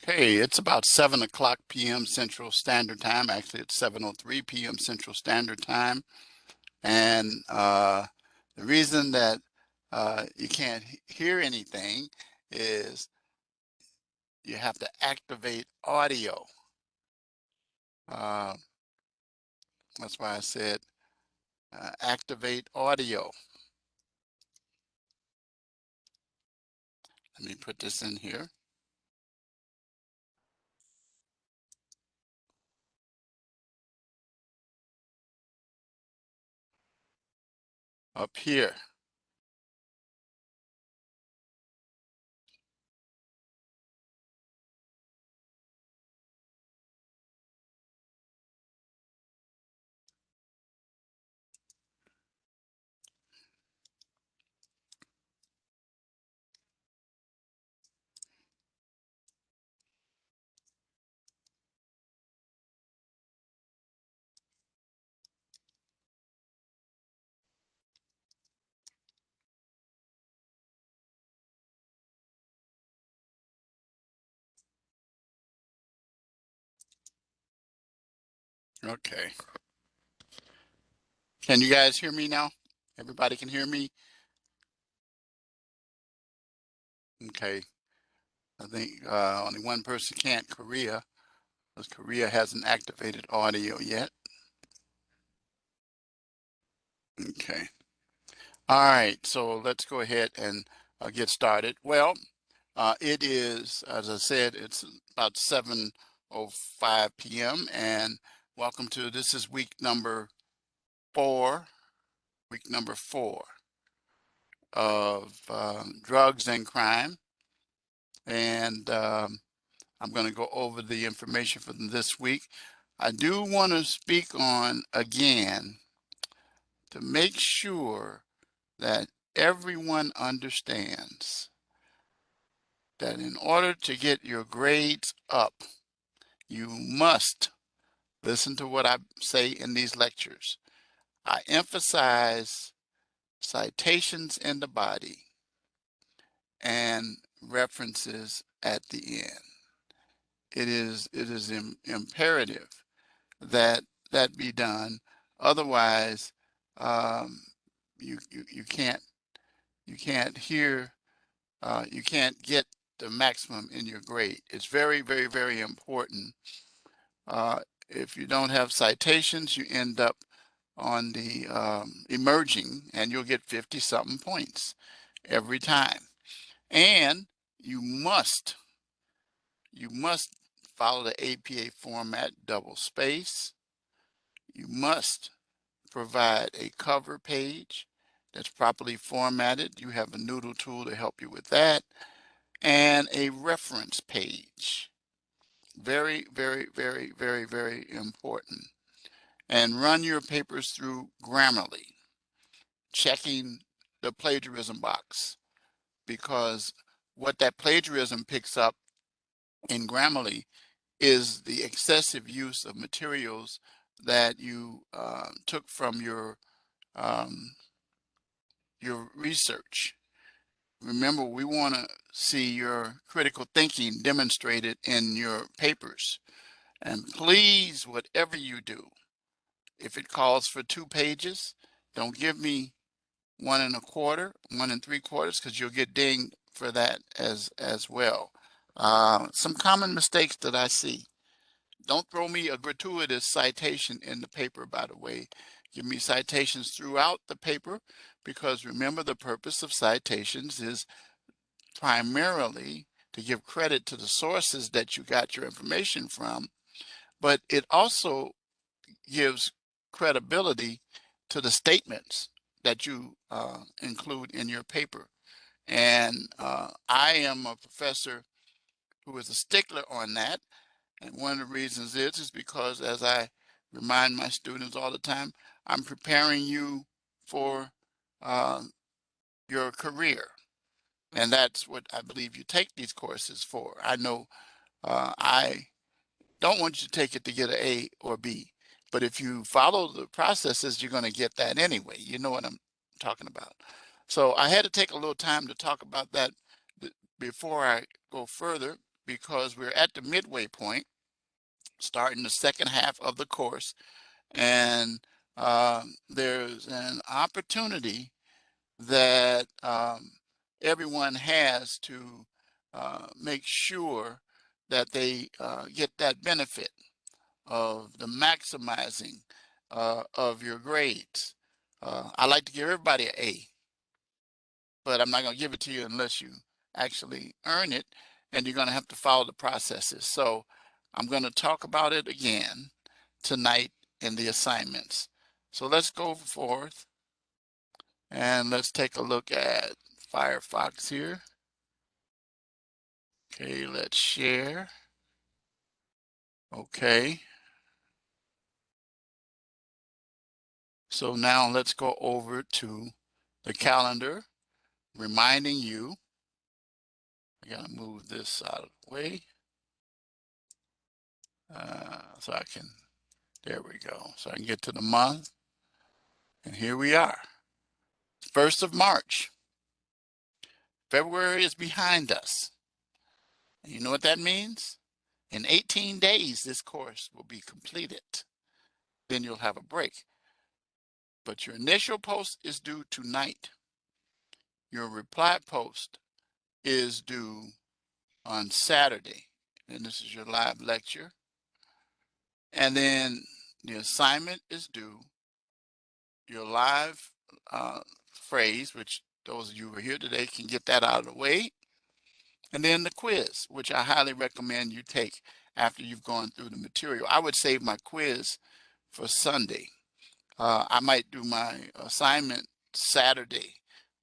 Okay, it's about 7 o'clock p.m. Central Standard Time. Actually, it's 7:03 p.m. Central Standard Time. And the reason that you can't hear anything is you have to activate audio. Uh, that's why I said activate audio. Let me put this in here. Up here. Okay. Can you guys hear me now? Everybody can hear me? Okay. I think only one person can't, Korea, because Korea hasn't activated audio yet. Okay. All right, so let's go ahead and get started. Well, it is, as I said, it's about 7:05 p.m. and welcome to, this is week number four of drugs and crime. And I'm going to go over the information for this week. I do want to speak on, again, to make sure that everyone understands that in order to get your grades up, you must listen to what I say in these lectures. I emphasize citations in the body and references at the end. It is imperative that that be done. Otherwise, um, you can't hear, you can't get the maximum in your grade. It's very, very, very important. If you don't have citations, you end up on the emerging, and you'll get 50-something points every time. And you must follow the APA format, double space. You must provide a cover page that's properly formatted. You have a Noodle tool to help you with that, and a reference page. Very, very, very, very, very important. And run your papers through Grammarly, checking the plagiarism box, because what that plagiarism picks up in Grammarly is the excessive use of materials that you took from um, your research. Remember, we want to see your critical thinking demonstrated in your papers. And please, whatever you do, if it calls for 2 pages, don't give me 1 1/4, 1 3/4, because you'll get dinged for that as well. Some common mistakes that I see. Don't throw me a gratuitous citation in the paper, by the way. Give me citations throughout the paper, because remember, the purpose of citations is primarily to give credit to the sources that you got your information from, but it also gives credibility to the statements that you include in your paper. And I am a professor who is a stickler on that. And one of the reasons is because, as I remind my students all the time, I'm preparing you for uh, your career. And that's what I believe you take these courses for. I know I don't want you to take it to get an A or B, but if you follow the processes, you're going to get that anyway. You know what I'm talking about. So I had to take a little time to talk about that before I go further, because we're at the midway point, starting the second half of the course, and there's an opportunity that everyone has to make sure that they get that benefit of the maximizing of your grades. I like to give everybody an A, but I'm not going to give it to you unless you actually earn it, and you're going to have to follow the processes. So I'm going to talk about it again tonight in the assignments. So let's go forth and let's take a look at Firefox here. Okay, let's share. Okay. So now let's go over to the calendar, reminding you, I gotta move this out of the way so I can, there we go. So I can get to the month, and here we are, 1st of March. February is behind us. And you know what that means? In 18 days, this course will be completed. Then you'll have a break. But your initial post is due tonight. Your reply post is due on Saturday. And this is your live lecture. And then the assignment is due. Your live phrase, which those of you who are here today can get that out of the way. And then the quiz, which I highly recommend you take after you've gone through the material. I would save my quiz for Sunday. I might do my assignment Saturday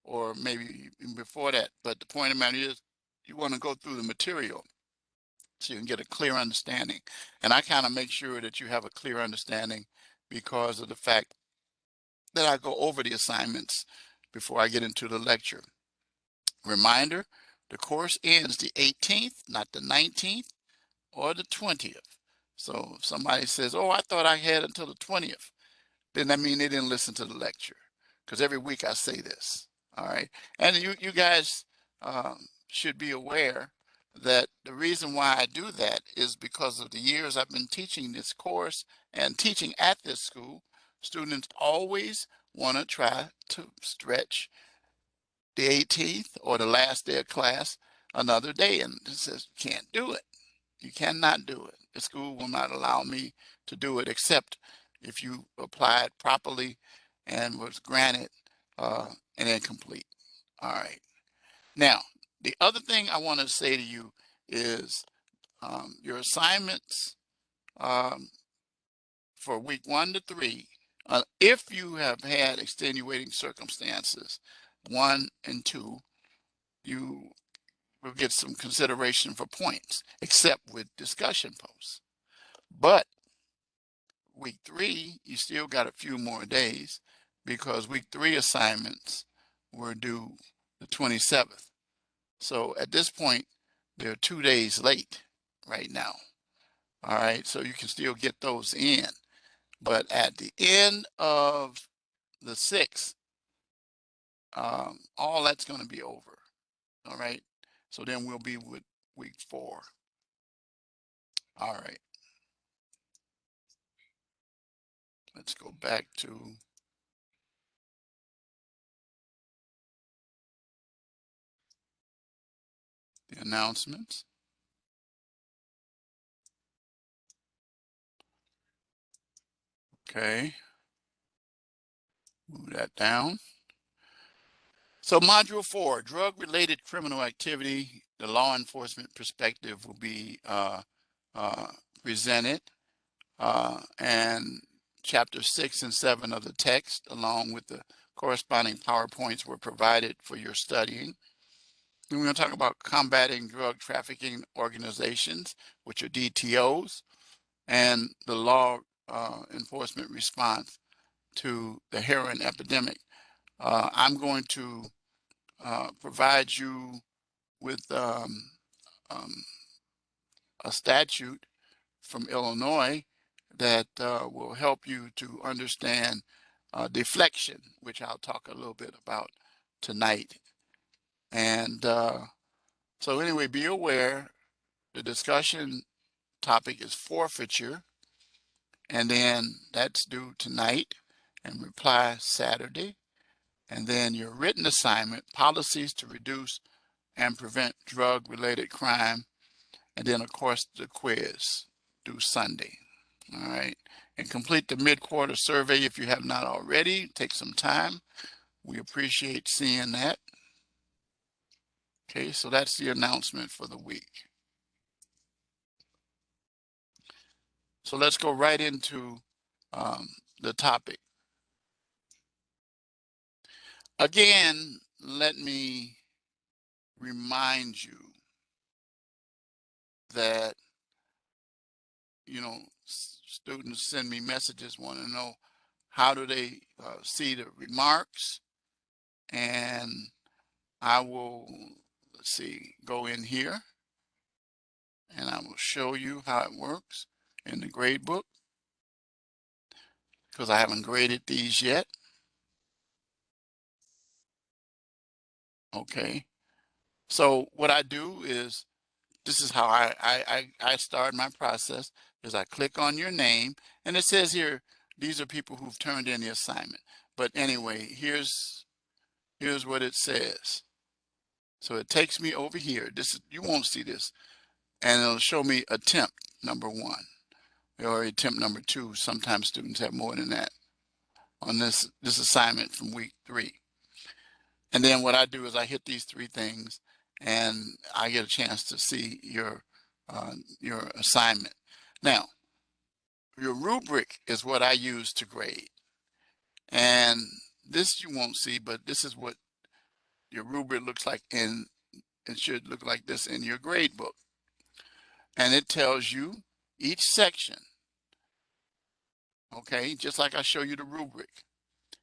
or maybe even before that. But the point of the matter is you want to go through the material so you can get a clear understanding. And I kind of make sure that you have a clear understanding because of the fact that I go over the assignments before I get into the lecture. Reminder, the course ends the 18th, not the 19th or the 20th. So if somebody says, oh, I thought I had until the 20th, then that means they didn't listen to the lecture, because every week I say this. All right. And you guys should be aware that the reason why I do that is because of the years I've been teaching this course and teaching at this school. Students always want to try to stretch the 18th or the last day of class another day, and it says you can't do it. You cannot do it. The school will not allow me to do it except if you applied properly and was granted an incomplete. All right. Now, the other thing I want to say to you is your assignments for week 1 to 3, if you have had extenuating circumstances, 1 and 2, you will get some consideration for points, except with discussion posts. But week 3, you still got a few more days because week 3 assignments were due the 27th. So at this point, they're 2 days late right now. All right, so you can still get those in. But at the end of the 6th, all that's going to be over. All right, so then we'll be with week 4. All right, let's go back to the announcements. Okay, move that down. So module 4, drug-related criminal activity, the law enforcement perspective will be presented, and chapter 6 and 7 of the text, along with the corresponding PowerPoints, were provided for your studying. Then we're going to talk about combating drug trafficking organizations, which are DTOs, and the law enforcement response to the heroin epidemic. I'm going to provide you with a statute from Illinois that will help you to understand deflection, which I'll talk a little bit about tonight. And so anyway, be aware the discussion topic is forfeiture, and then that's due tonight, and reply Saturday. And then your written assignment, policies to reduce and prevent drug-related crime, and then of course the quiz due Sunday. All right, and complete the mid-quarter survey if you have not already. Take some time. We appreciate seeing that. Okay, so that's the announcement for the week. So let's go right into the topic. Again, let me remind you that, students send me messages, want to know how do they see the remarks, and I will, let's see, go in here and I will show you how it works in the grade book, because I haven't graded these yet. Okay, so what I do is, this is how I start my process, is I click on your name, and it says here, these are people who've turned in the assignment. But anyway, here's what it says. So it takes me over here. This, you won't see this, and it'll show me attempt number 1 or attempt number 2. Sometimes students have more than that on this assignment from week 3. And then what I do is I hit these 3 things, and I get a chance to see your assignment. Now, your rubric is what I use to grade, and this you won't see, but this is what your rubric looks like, and it should look like this in your grade book. And it tells you each section, okay, just like I show you the rubric.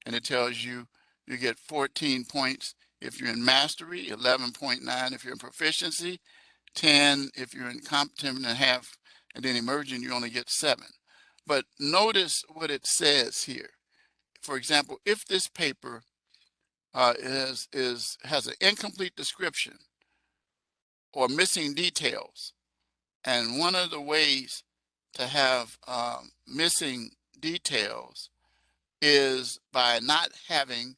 And it tells you you get 14 points if you're in mastery, 11.9 if you're in proficiency, 10 if you're in competent and a half, and then emerging you only get 7. But notice what it says here. For example, if this paper has an incomplete description or missing details, and one of the ways to have missing details is by not having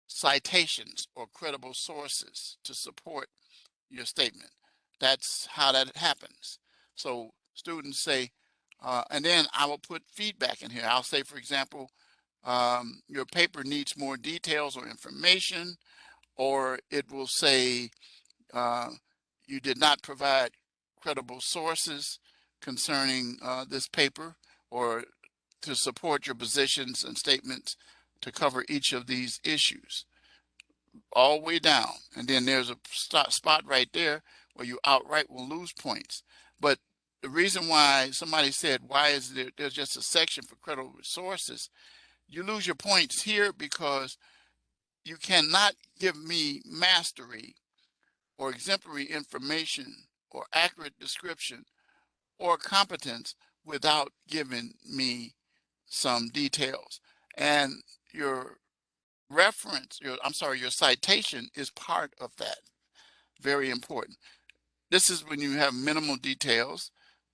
citations or credible sources to support your statement. That's how that happens. So students say, and then I will put feedback in here. I'll say, for example, your paper needs more details or information, or it will say you did not provide credible sources concerning this paper, or to support your positions and statements to cover each of these issues, all the way down. And then there's a spot right there where you outright will lose points. But the reason why somebody said, why is there's just a section for credible sources, you lose your points here because you cannot give me mastery or exemplary information or accurate description or competence without giving me some details. And your reference, your citation is part of that. Very important. This is when you have minimal details.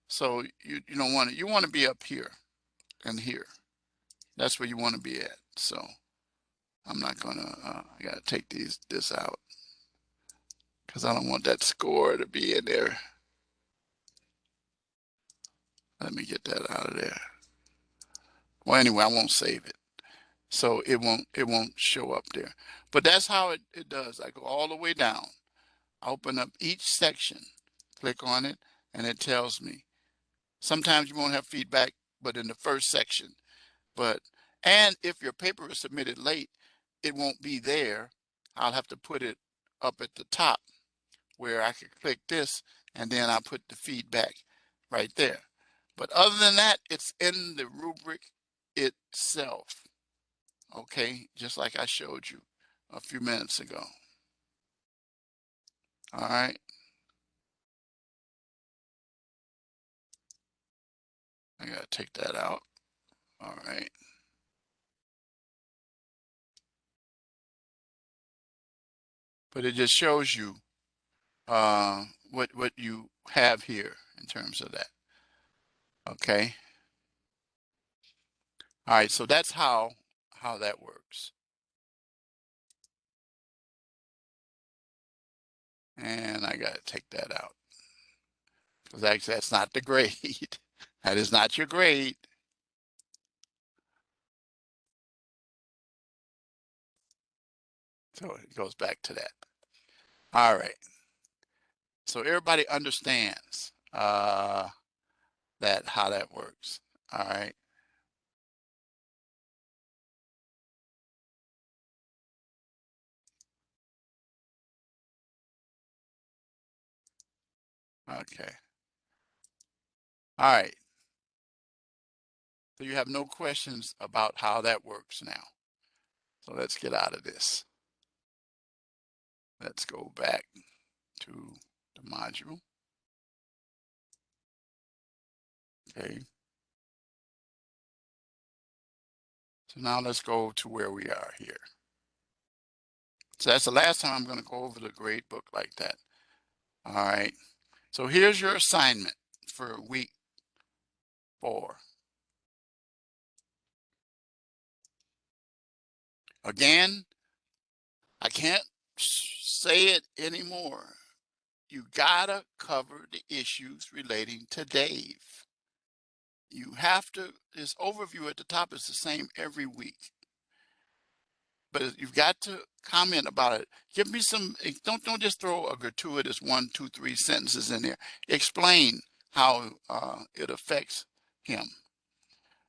So you don't want to, you want to be up here and here. That's where you want to be at. So I'm not gonna, I gotta take this out because I don't want that score to be in there. Let me get that out of there. Well, anyway, I won't save it, so it won't show up there. But that's how it does. I go all the way down. I open up each section, click on it, and it tells me. Sometimes you won't have feedback, but in the first section. And if your paper is submitted late, it won't be there. I'll have to put it up at the top where I could click this, and then I'll put the feedback right there. But other than that, it's in the rubric itself. Okay, just like I showed you a few minutes ago. All right. I gotta take that out. All right. But it just shows you what you have here in terms of that. Okay. All right, so that's how that works. And I got to take that out because actually that's not the grade. That is not your grade. So it goes back to that. All right. So everybody understands that how that works. All right. Okay. All right. So you have no questions about how that works now. So let's get out of this. Let's go back to the module. Okay. So now let's go to where we are here. So that's the last time I'm going to go over the grade book like that. All right. So here's your assignment for week 4. Again, I can't say it anymore. You gotta cover the issues relating to Dave. You have to, this overview at the top is the same every week. But you've got to comment about it. Give me some, don't just throw a gratuitous 1, 2, 3 sentences in there. Explain how it affects him.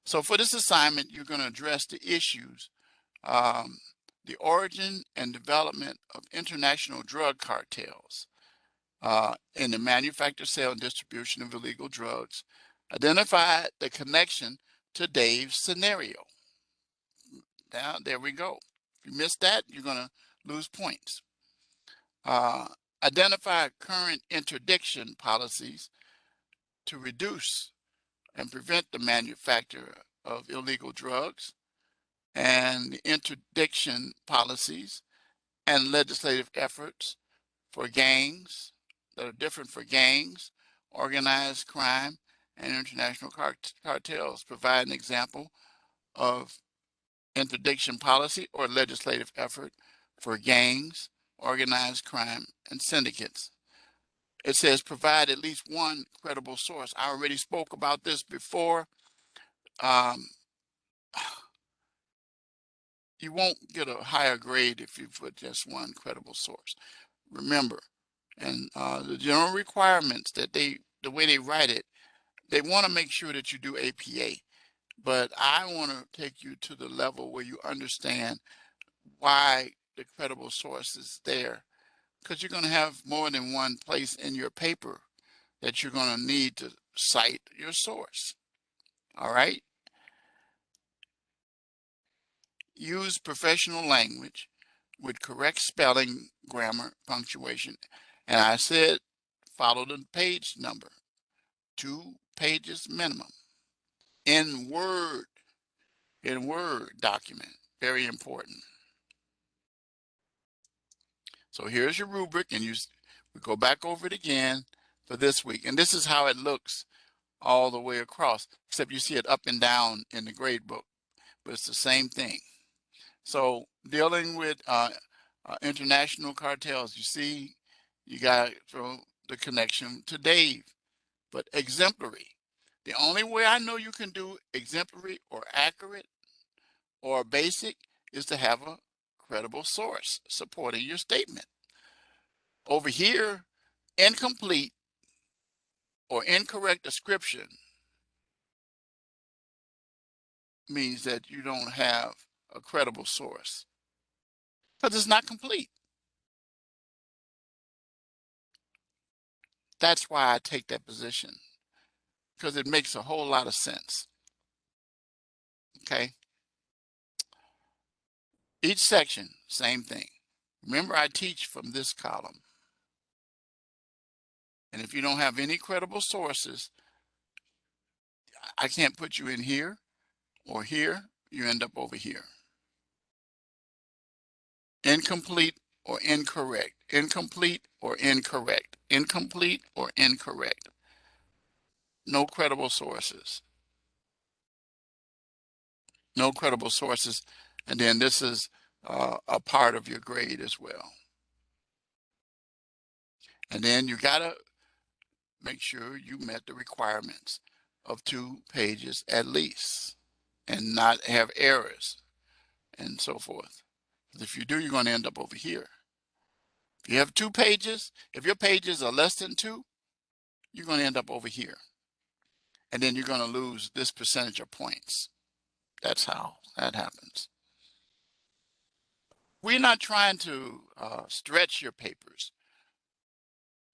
So for this assignment, you're going to address the issues, the origin and development of international drug cartels in the manufacture, sale, and distribution of illegal drugs. Identify the connection to Dave's scenario. Now, there we go. If you miss that, you're going to lose points. Identify current interdiction policies to reduce and prevent the manufacture of illegal drugs, and the interdiction policies and legislative efforts for gangs that are different for gangs, organized crime, and international cartels. Provide an example of interdiction policy or legislative effort for gangs, organized crime, and syndicates. It says provide at least one credible source. I already spoke about this before. Um, you won't get a higher grade if you put just one credible source. Remember, and the general requirements that the way they write it, they want to make sure that you do APA. But I want to take you to the level where you understand why the credible source is there, because you're going to have more than one place in your paper that you're going to need to cite your source. All right. Use professional language with correct spelling, grammar, punctuation. And I said, follow the page number, 2 pages minimum in Word document. Very important. So here's your rubric, and we go back over it again for this week. And this is how it looks all the way across, except you see it up and down in the grade book, but it's the same thing. So dealing with international cartels, you see, you got to throw the connection to Dave, but exemplary. The only way I know you can do exemplary or accurate or basic is to have a credible source supporting your statement. Over here, incomplete or incorrect description means that you don't have a credible source because it's not complete. That's why I take that position, because it makes a whole lot of sense. Okay. Each section, same thing. Remember, I teach from this column. And if you don't have any credible sources, I can't put you in here or here. You end up over here. Incomplete or incorrect, incomplete or incorrect, incomplete or incorrect. No credible sources. No credible sources. And then this is a part of your grade as well. And then you got to make sure you met the requirements of 2 pages at least and not have errors and so forth. If you do, you're going to end up over here. If you have 2 pages, if your pages are less than 2, you're going to end up over here. And then you're going to lose this percentage of points. That's how that happens. We're not trying to stretch your papers.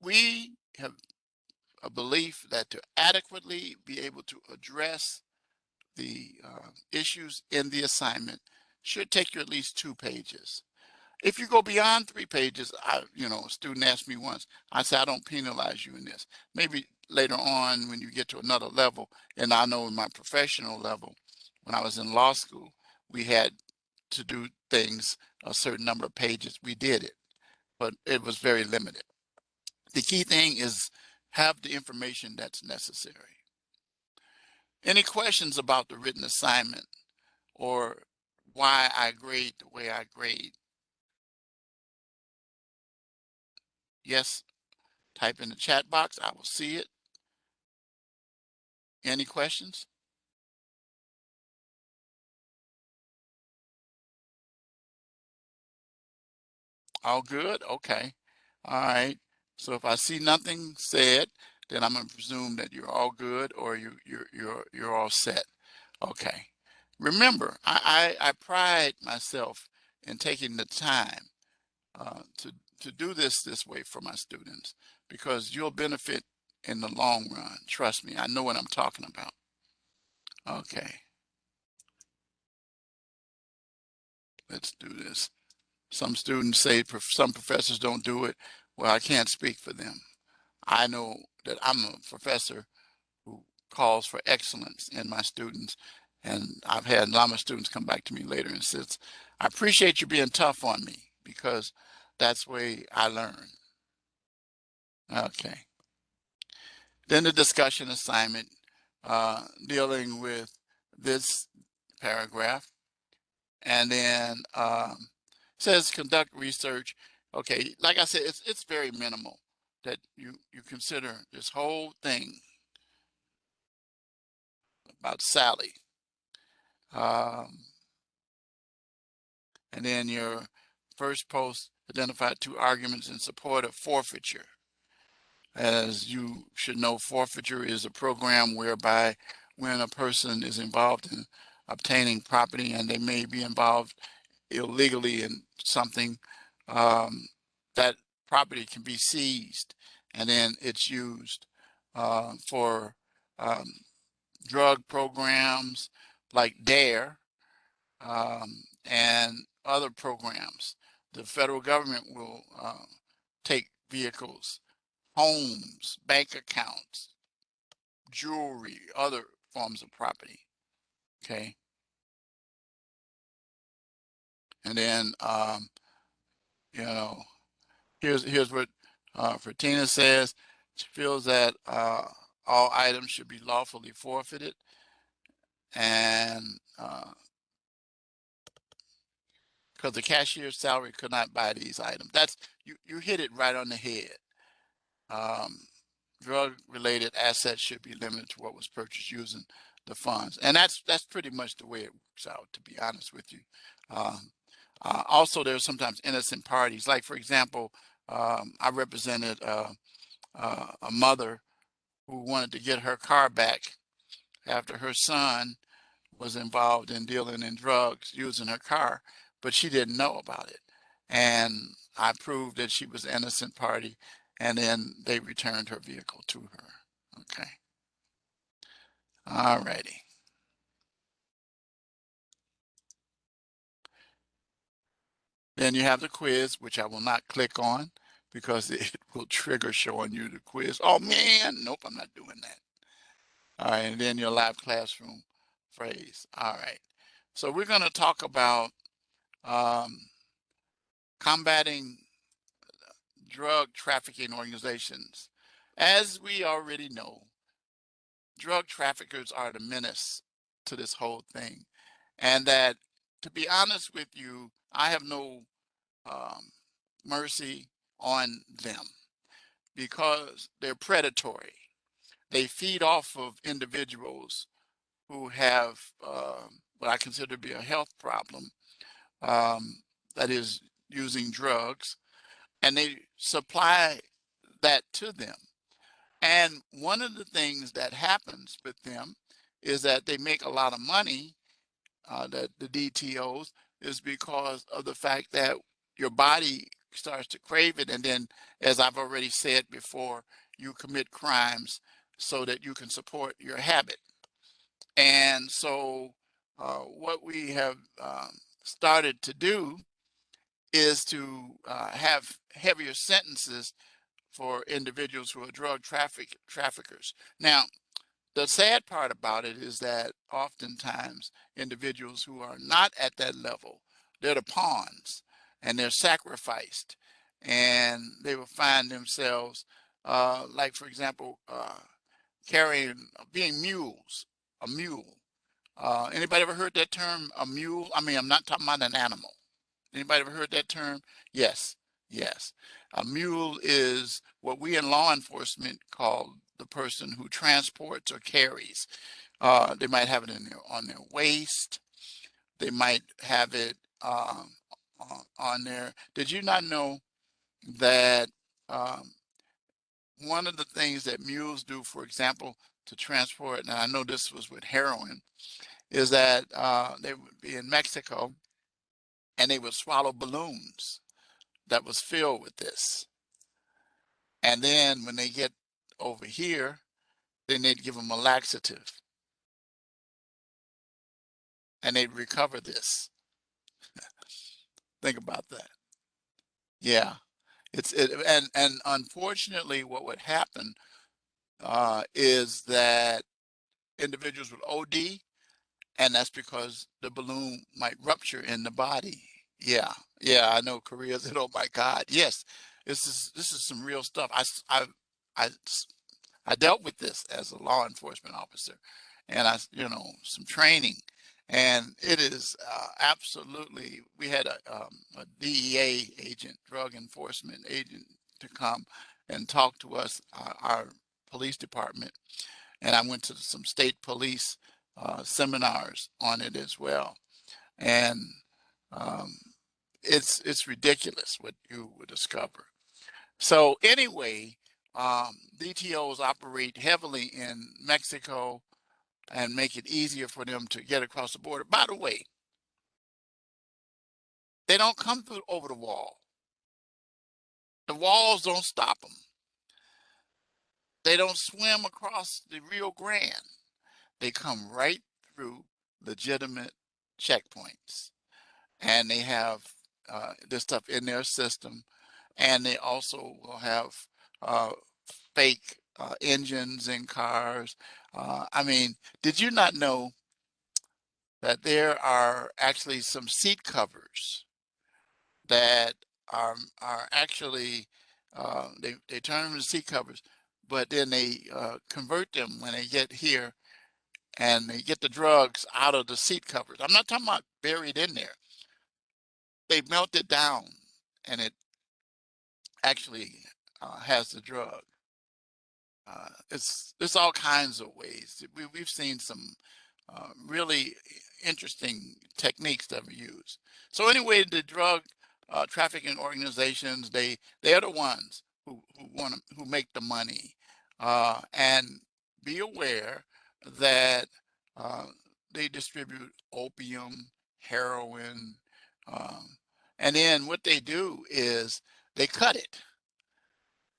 We have a belief that to adequately be able to address the issues in the assignment should take you at least 2 pages. If you go beyond 3 pages, a student asked me once, I said, I don't penalize you in this. Maybe later on when you get to another level, and I know in my professional level, when I was in law school, we had to do things a certain number of pages. We did it, but it was very limited. The key thing is have the information that's necessary. Any questions about the written assignment or why I grade the way I grade? Yes, type in the chat box. I will see it. Any questions? All good? Okay. All right. So if I see nothing said, then I'm going to presume that you're all good or you're all set. Okay. Remember, I pride myself in taking the time to do this way for my students because you'll benefit in the long run. Trust me, I know what I'm talking about. Okay. Let's do this. Some students say some professors don't do it. Well, I can't speak for them. I know that I'm a professor who calls for excellence in my students. And I've had a lot of students come back to me later and says, I appreciate you being tough on me because that's the way I learn. Okay. Then the discussion assignment dealing with this paragraph. And then says conduct research. Okay, like I said, it's very minimal that you consider this whole thing about Sally. And then your first post identified 2 arguments in support of forfeiture. As you should know, forfeiture is a program whereby when a person is involved in obtaining property and they may be involved illegally in something, that property can be seized and then it's used for drug programs like DARE and other programs. The federal government will take vehicles, homes, bank accounts, jewelry, other forms of property. Okay. And then, you know, here's what Fratina says. She feels that all items should be lawfully forfeited, and because the cashier's salary could not buy these items. That's you hit it right on the head. Drug-related assets should be limited to what was purchased using the funds, and that's pretty much the way it works out. To be honest with you. Also, there's sometimes innocent parties. Like for example, I represented a mother who wanted to get her car back after her son was involved in dealing in drugs using her car, but she didn't know about it. And I proved that she was an innocent party, and then they returned her vehicle to her. Okay. All righty. Then you have the quiz, which I will not click on because it will trigger showing you the quiz. Oh man, nope, I'm not doing that. All right, and then your live classroom phrase. All right. So we're going to talk about combating drug trafficking organizations. As we already know, drug traffickers are the menace to this whole thing. And that, to be honest with you, I have no um, mercy on them because they're predatory. They feed off of individuals who have what I consider to be a health problem, um, that is using drugs, and they supply that to them. And one of the things that happens with them is that they make a lot of money, that the DTOs, is because of the fact that your body starts to crave it. And then, as I've already said before, you commit crimes so that you can support your habit. And so, what we have started to do is to have heavier sentences for individuals who are traffickers. Now, the sad part about it is that oftentimes individuals who are not at that level, they're the pawns and they're sacrificed, and they will find themselves, like for example, carrying, being mules, a mule. Anybody ever heard that term, a mule? I mean, I'm not talking about an animal. Anybody ever heard that term? Yes, yes. A mule is what we in law enforcement call the person who transports or carries. They might have it on their waist. They might have it on their. Did you not know that um, one of the things that mules do, for example, to transport, and I know this was with heroin, is that they would be in Mexico and they would swallow balloons that was filled with this. And then when they get over here, then they'd give them a laxative and they'd recover this. Think about that. Yeah. And unfortunately what would happen is that individuals would OD, and that's because the balloon might rupture in the body. Yeah, yeah, I know Korea said, "Oh my God, yes, this is some real stuff." I I dealt with this as a law enforcement officer, and some training, and it is absolutely. We had a DEA agent, drug enforcement agent, to come and talk to us, our police department, and I went to some state police seminars on it as well, and um, it's ridiculous what you would discover. So anyway, DTOs operate heavily in Mexico and make it easier for them to get across the border. By the way, they don't come through over the wall. The walls don't stop them. They don't swim across the Rio Grande. They come right through legitimate checkpoints, and they have this stuff in their system, and they also will have uh, fake engines in cars. I mean, did you not know that there are actually some seat covers that are actually they turn them into seat covers, but then they convert them when they get here and they get the drugs out of the seat covers. I'm not talking about buried in there. They melt it down and it actually has the drug. It's all kinds of ways. We've seen some really interesting techniques that we use. So anyway, the drug trafficking organizations, they're the ones who make the money, and be aware that uh, they distribute opium, heroin, um, and then what they do is they cut it.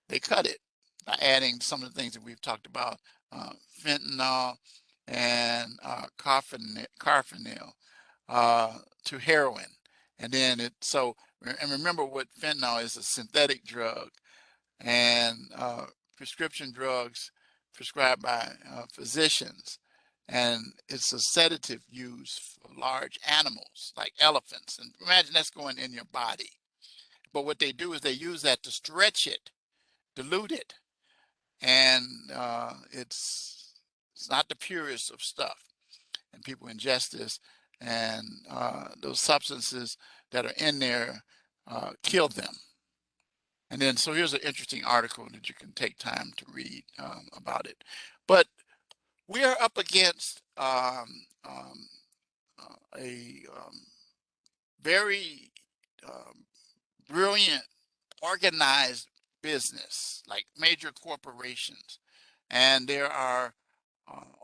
They cut it by adding some of the things that we've talked about, fentanyl and carfentanil to heroin. And then and remember what fentanyl is: a synthetic drug, and prescription drugs prescribed by physicians. And it's a sedative used for large animals like elephants. And imagine that's going in your body. but what they do is they use that to stretch it, dilute it, and it's not the purest of stuff. And people ingest this, and those substances that are in there kill them. And then, so here's an interesting article that you can take time to read about it. But we are up against a very brilliant, organized business, like major corporations. And there are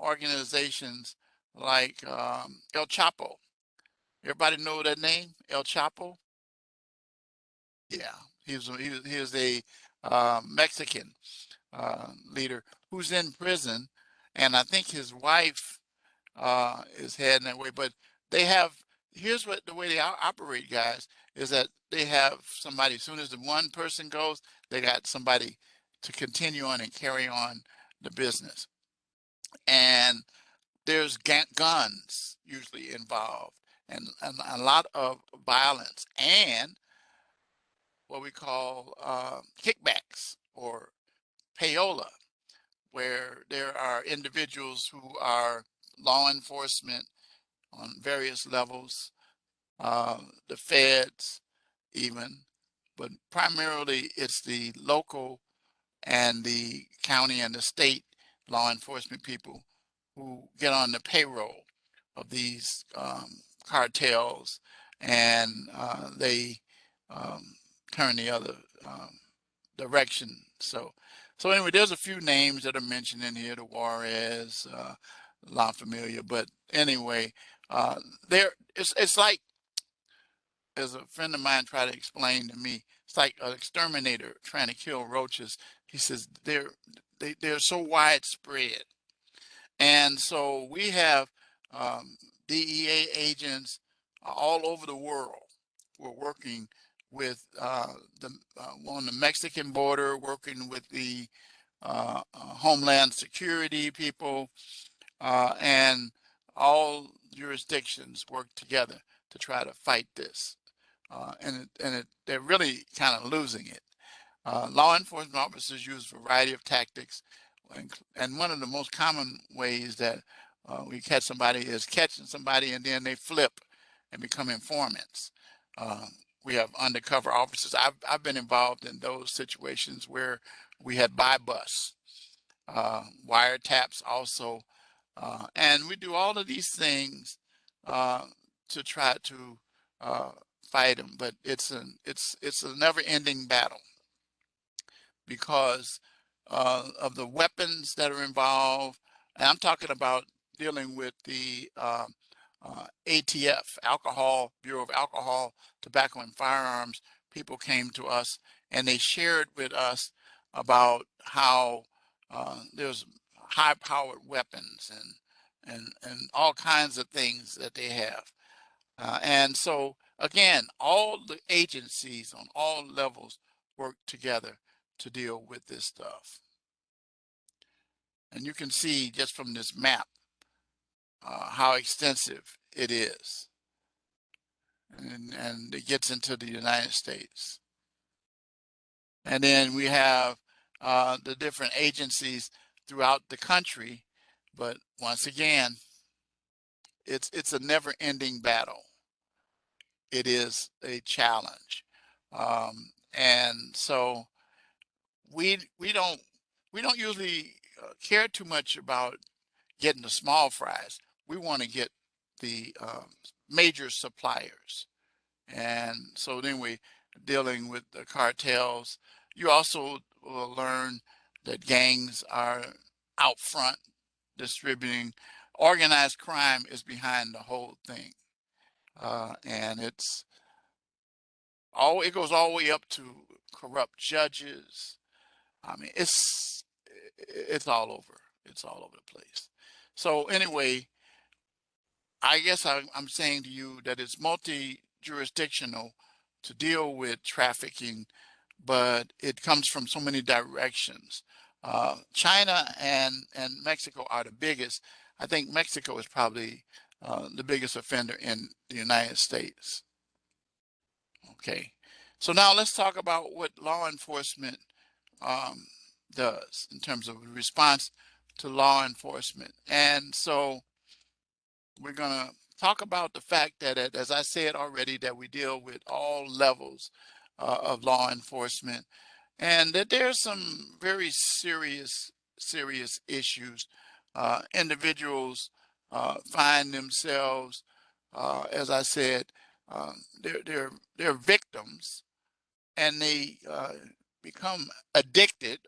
organizations like El Chapo. Everybody know that name, El Chapo? Yeah, he was a Mexican leader who's in prison, and I think his wife is heading that way. But they have, here's what the way they operate, guys, is that they have somebody. As soon as the one person goes, they got somebody to continue on and carry on the business. And there's guns usually involved, and a lot of violence, and what we call kickbacks or payola, where there are individuals who are law enforcement on various levels, the feds even, but primarily it's the local and the county and the state law enforcement people who get on the payroll of these cartels, and they um, turn the other direction. So anyway, there's a few names that are mentioned in here, the Juarez, La Familia, but anyway, there it's like, as a friend of mine tried to explain to me, it's like an exterminator trying to kill roaches. He says they're so widespread, and so we have DEA agents all over the world. We're working with on the Mexican border, working with the Homeland Security people, and all jurisdictions work together to try to fight this. They're really kind of losing it. Law enforcement officers use a variety of tactics, and one of the most common ways that we catch somebody is catching somebody and then they flip and become informants. We have undercover officers. I've been involved in those situations where we had buy bus, wiretaps also, and we do all of these things to try to fight them. But it's a never-ending battle because of the weapons that are involved. And I'm talking about dealing with the ATF, Bureau of Alcohol, Tobacco, and Firearms. People came to us and they shared with us about how there's high-powered weapons and all kinds of things that they have. And so, again, all the agencies on all levels work together to deal with this stuff. And you can see just from this map how extensive it is. And it gets into the United States. And then we have the different agencies throughout the country. But once again, it's a never-ending battle. It is a challenge. And so we don't usually care too much about getting the small fries. We want to get the major suppliers. And so then we dealing with the cartels. You also will learn that gangs are out front distributing. Organized crime is behind the whole thing. And it goes all the way up to corrupt judges. I mean, it's all over. It's all over the place. So anyway, I guess I'm saying to you that it's multi-jurisdictional to deal with trafficking, but it comes from so many directions. China and Mexico are the biggest. I think Mexico is probably the biggest offender in the United States. Okay, So now let's talk about what law enforcement um, does in terms of response to law enforcement. And so we're going to talk about the fact that, as I said already, that we deal with all levels of law enforcement, and that there's some very serious issues. Individuals find themselves, as I said, they're victims, and they become addicted.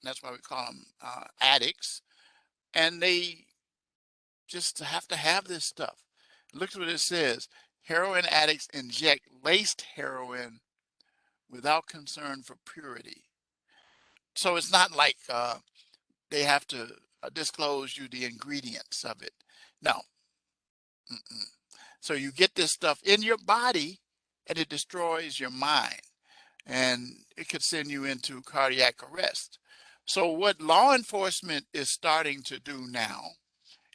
That's why we call them addicts, and they just have to have this stuff. Look at what it says. Heroin addicts inject laced heroin without concern for purity. So it's not like they have to disclose you the ingredients of it. No. Mm-mm. So you get this stuff in your body and it destroys your mind, and it could send you into cardiac arrest. So what law enforcement is starting to do now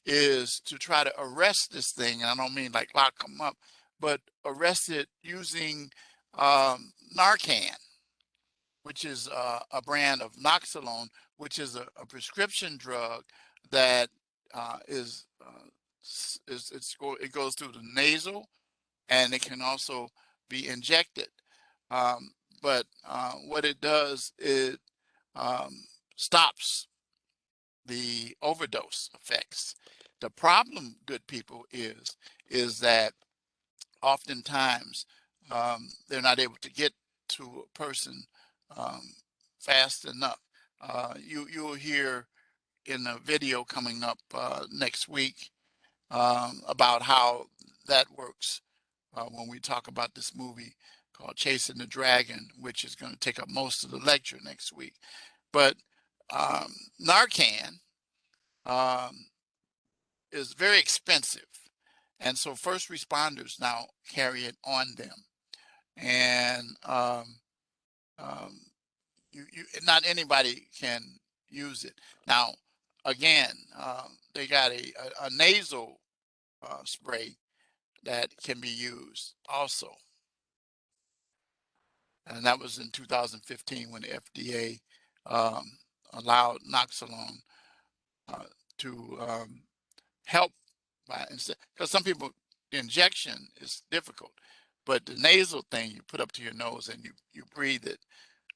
is to try to arrest this thing. And I don't mean like lock them up, but arrest it using Narcan, which is a brand of Noxolone, which is a prescription drug that it goes through the nasal, and it can also be injected. But what it does, it um, stops the overdose effects. The problem, good people, is that oftentimes they're not able to get to a person um, fast enough. You'll hear in a video coming up next week about how that works when we talk about this movie called Chasing the Dragon, which is going to take up most of the lecture next week. But um, Narcan um, is very expensive. And so first responders now carry it on them. And um, not anybody can use it. Now, again, they got a nasal spray that can be used also. And that was in 2015 when the FDA um, allowed Noxolone to help by instead, because some people, the injection is difficult, but the nasal thing you put up to your nose and you breathe it,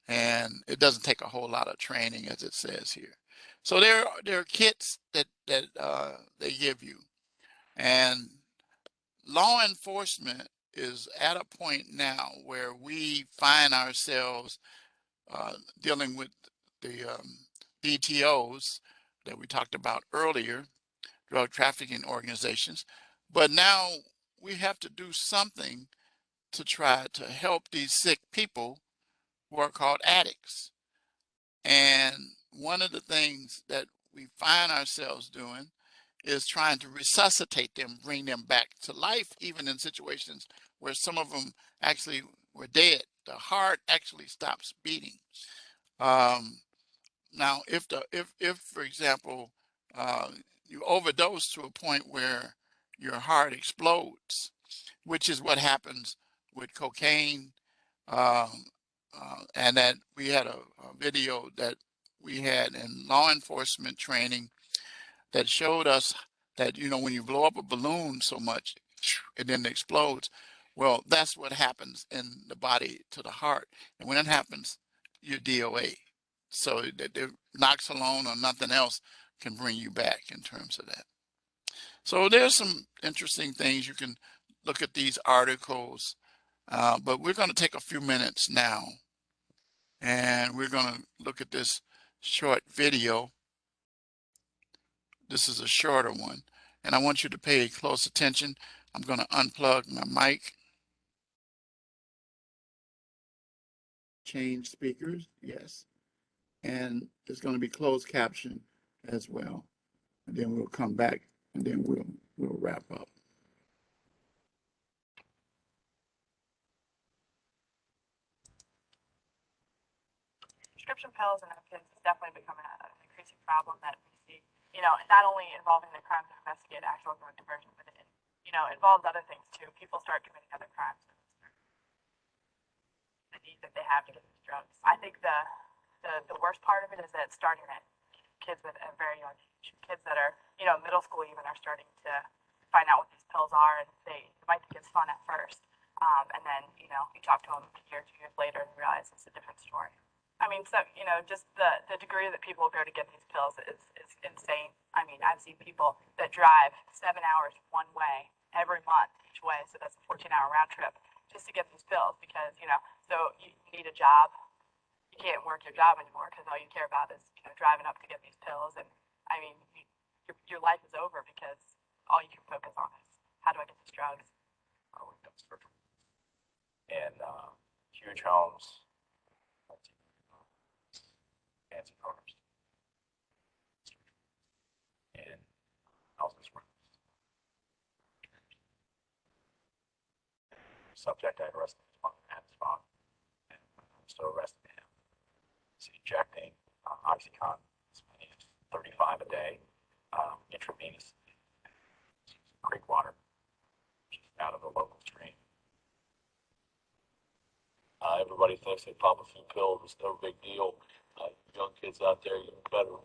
and it doesn't take a whole lot of training, as it says here. So there are kits that they give you, and law enforcement is at a point now where we find ourselves dealing with the DTOs that we talked about earlier, drug trafficking organizations. But now we have to do something to try to help these sick people who are called addicts. And one of the things that we find ourselves doing is trying to resuscitate them, bring them back to life, even in situations where some of them actually were dead. The heart actually stops beating. Um, Now, if for example, you overdose to a point where your heart explodes, which is what happens with cocaine, um, and that we had a video that we had in law enforcement training that showed us that, when you blow up a balloon so much and then it explodes, well, that's what happens in the body to the heart. And when it happens, you're DOA. So the Noxolone or nothing else can bring you back in terms of that. So there's some interesting things. You can look at these articles, but we're going to take a few minutes now, and we're going to look at this short video. This is a shorter one, and I want you to pay close attention. I'm going to unplug my mic. Change speakers, yes. And it's going to be closed caption as well. And then we'll come back, and then we'll wrap up. Prescription pills and kids has definitely become an increasing problem that we see, not only involving the crimes that investigate actual drug diversion, but it, involves other things too. People start committing other crimes. the need that they have to get these drugs. I think the worst part of it is that it's starting at kids with a very young age. Kids that are, middle school even are starting to find out what these pills are, and they might think it's fun at first. And then, you talk to them a year, 2 years later and realize it's a different story. I mean, so, just the degree that people go to get these pills is insane. I mean, I've seen people that drive 7 hours one way every month each way, so that's a 14-hour round trip just to get these pills because, so you need a job. You can't work your job anymore because all you care about is, driving up to get these pills. And, I mean, your life is over because all you can focus on is how do I get these drugs? And huge homes, fancy cars, and houses. Subject I arrested on that spot, and I'm still arresting him. He's injecting Oxycontin as many as 35 a day, intravenous creek water, just out of the local stream. Everybody thinks they pop a few pills, it's no big deal. Young kids out there, you better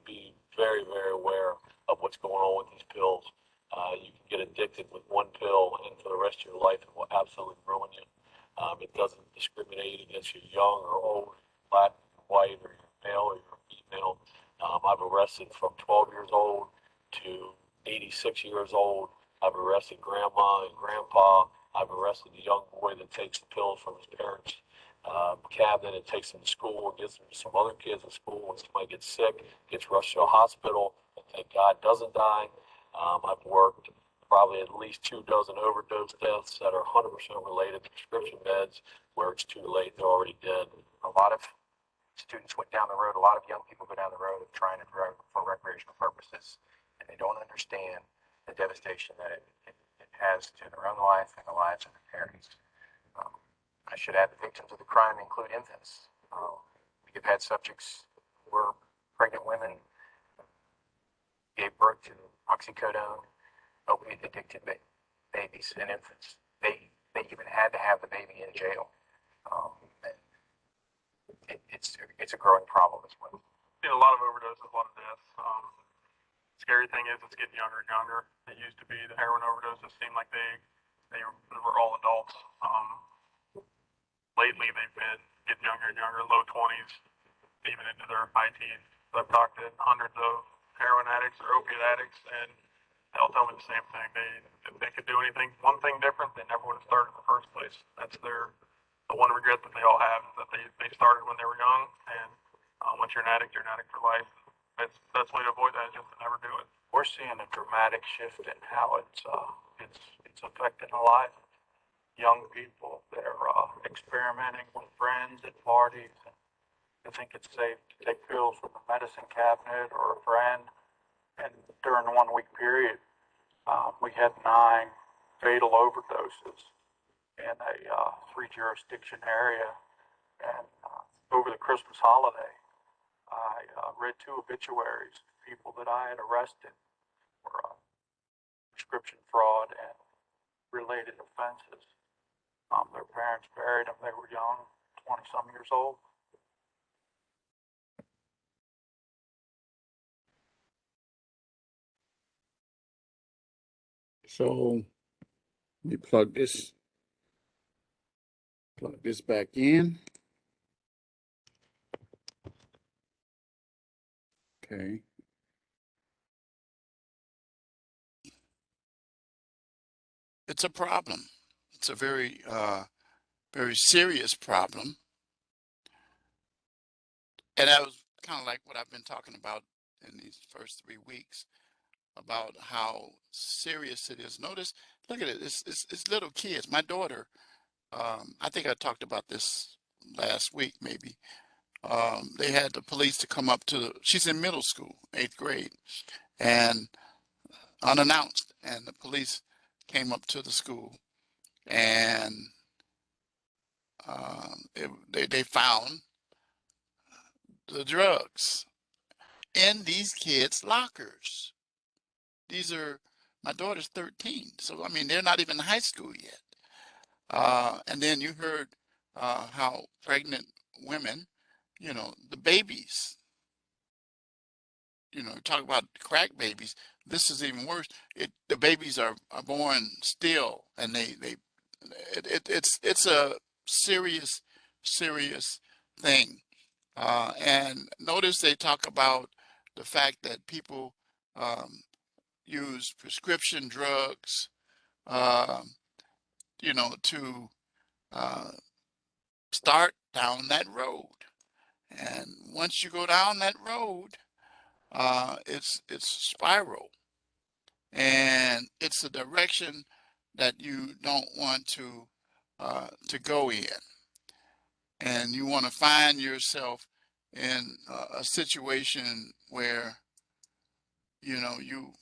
be very, very aware of what's going on with these pills. You can get addicted with one pill, and for the rest of your life, it will absolutely ruin you. It doesn't discriminate against you young or old, black, white, or you're male or you're female. I've arrested from 12 years old to 86 years old. I've arrested grandma and grandpa. I've arrested a young boy that takes the pills from his parents' cabinet and takes them to school and gives them to some other kids at school. When somebody gets sick, gets rushed to a hospital, and thank God doesn't die. I've worked probably at least 24 overdose deaths that are 100% related to prescription meds where it's too late, they're already dead. A lot of students went down the road, a lot of young people go down the road of trying to drug for recreational purposes, and they don't understand the devastation that it has to their own life and the lives of their parents. I should add the victims of the crime include infants. We've had subjects who were pregnant women, gave birth to oxycodone, opiate addicted babies and infants. They even had to have the baby in jail. It's a growing problem as well. A lot of overdoses, a lot of deaths. Scary thing is it's getting younger and younger. It used to be the heroin overdoses seemed like they were all adults. Lately they've been getting younger and younger, low 20s, even into their high teens. I've talked to hundreds of heroin addicts or opiate addicts, and they'll tell me the same thing. If they could do one thing different, they never would have started in the first place. That's the one regret that they all have is that they started when they were young, and once you're an addict for life. It's the best way to avoid that is just to never do it. We're seeing a dramatic shift in how it's affecting a lot of young people that are experimenting with friends at parties. And they think it's safe to take pills from the medicine cabinet or a friend. And during the 1 week period, we had 9 fatal overdoses in a 3-jurisdiction area. And over the Christmas holiday, I read 2 obituaries of people that I had arrested for prescription fraud and related offenses. Their parents buried them. They were young, 20-some years old. So we plug this back in. Okay. It's a problem. It's a very, very serious problem. And that was kind of like what I've been talking about in these first 3 weeks about how serious it is. Notice, look at it. It's little kids. My daughter, I think I talked about this last week, maybe. They had the police to come up to she's in middle school, 8th grade, and unannounced. And the police came up to the school, and they found the drugs in these kids' lockers. My daughter's 13, so I mean they're not even in high school yet. And then you heard how pregnant women, the babies, talk about crack babies. This is even worse. The babies are born still, and it's a serious, serious thing. And notice they talk about the fact that people um, use prescription drugs, um, to uh, start down that road. And once you go down that road, it's spiral, and it's a direction that you don't want to go in, and you want to find yourself in a situation where you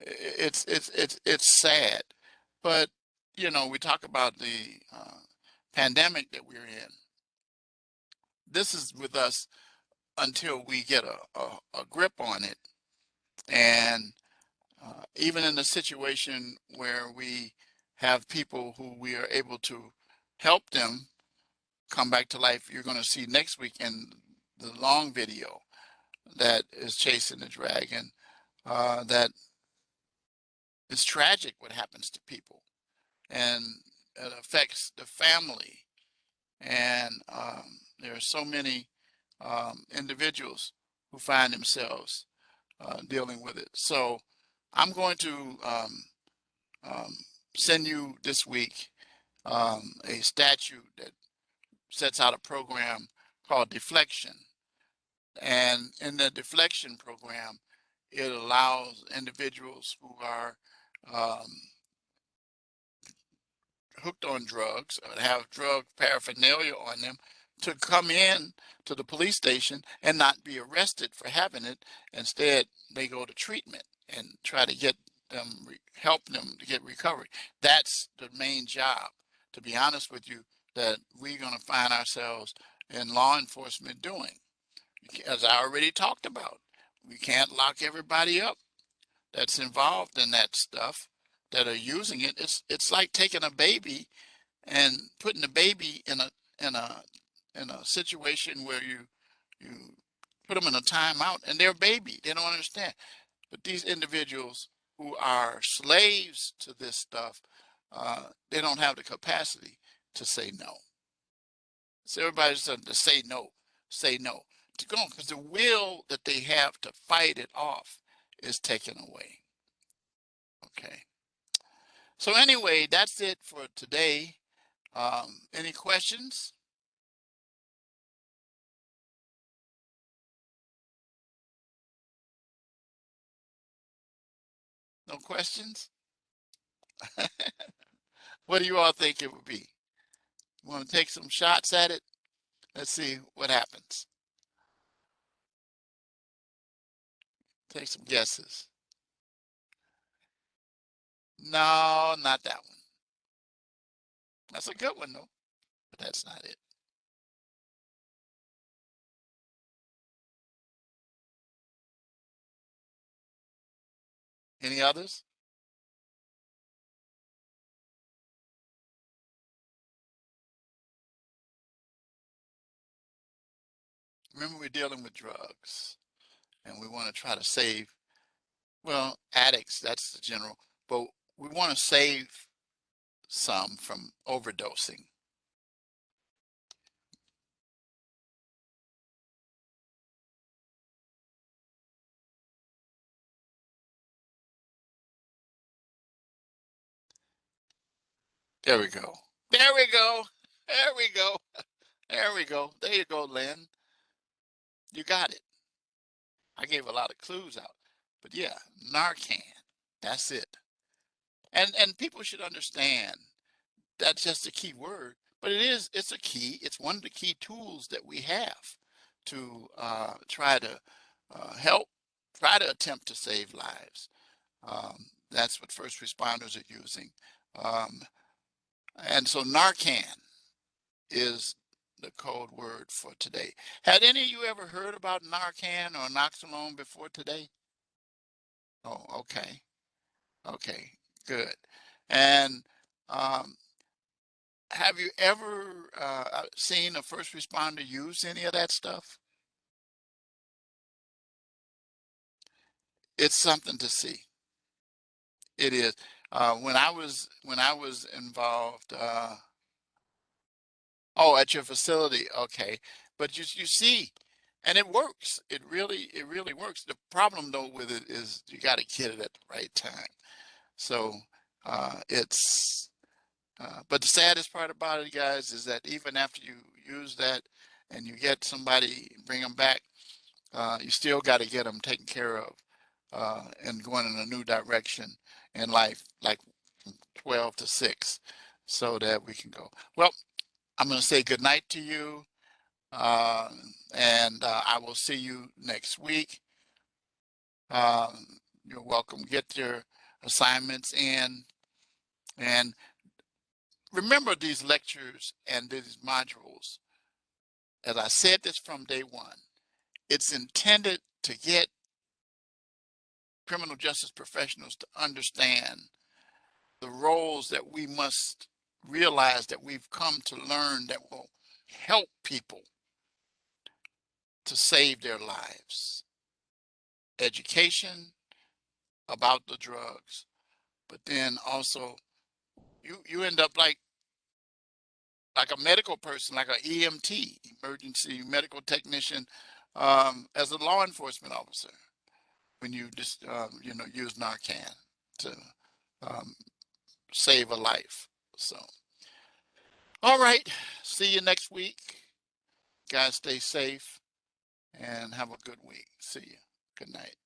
it's sad, but we talk about the pandemic that we're in. This is with us until we get a grip on it. And even in a situation where we have people who we are able to help them come back to life, you're going to see next week in the long video that is chasing the dragon, that it's tragic what happens to people, and it affects the family. And there are so many individuals who find themselves dealing with it. So I'm going to um, send you this week a statute that sets out a program called deflection. And in the deflection program, it allows individuals who are um, hooked on drugs or have drug paraphernalia on them to come in to the police station and not be arrested for having it. Instead, they go to treatment and try to get them, help them to get recovery. That's the main job, to be honest with you, that we're going to find ourselves in law enforcement doing. As I already talked about, we can't lock everybody up that's involved in that stuff, that are using it. It's like taking a baby and putting the baby in a in a situation where you put them in a timeout, and they're a baby. They don't understand. But these individuals who are slaves to this stuff, they don't have the capacity to say no. So everybody's to say no, say no, to go, because the will that they have to fight it off is taken away. Okay. So anyway, that's it for today. Any questions? No questions? What do you all think it would be? Want to take some shots at it? Let's see what happens. Take some guesses. No, not that one. That's a good one though, but that's not it. Any others? Remember, we're dealing with drugs, and we want to try to save, well, addicts, that's the general, but we want to save some from overdosing. There we go. There we go. There we go. There we go. There you go, Lynn. You got it. I gave a lot of clues out. But yeah, Narcan. That's it. And people should understand that's just a key word, but it's a key. It's one of the key tools that we have to try to help, try to attempt to save lives. That's what first responders are using. Um, and so Narcan is the code word for today. Had any of you ever heard about Narcan or Noxolone before today? Oh, okay. Okay, good. And um, have you ever seen a first responder use any of that stuff? It's something to see. It is. When I was involved, oh, at your facility, okay. But you see, and it works. It really works. The problem though with it is you got to get it at the right time. So it's but the saddest part about it, guys, is that even after you use that and you get somebody, bring them back, you still got to get them taken care of and going in a new direction in life, like from 12 to 6, so that we can go. Well, I'm going to say good night to you, uh, and I will see you next week. You're welcome. Get your assignments in, and remember these lectures and these modules. As I said this from day one, it's intended to get criminal justice professionals to understand the roles that we must realize that we've come to learn that will help people to save their lives. Education about the drugs, but then also you end up like a medical person, like an EMT, emergency medical technician, as a law enforcement officer when you just use Narcan to um, save a life. So, all right, see you next week. Guys, stay safe and have a good week. See you. Good night.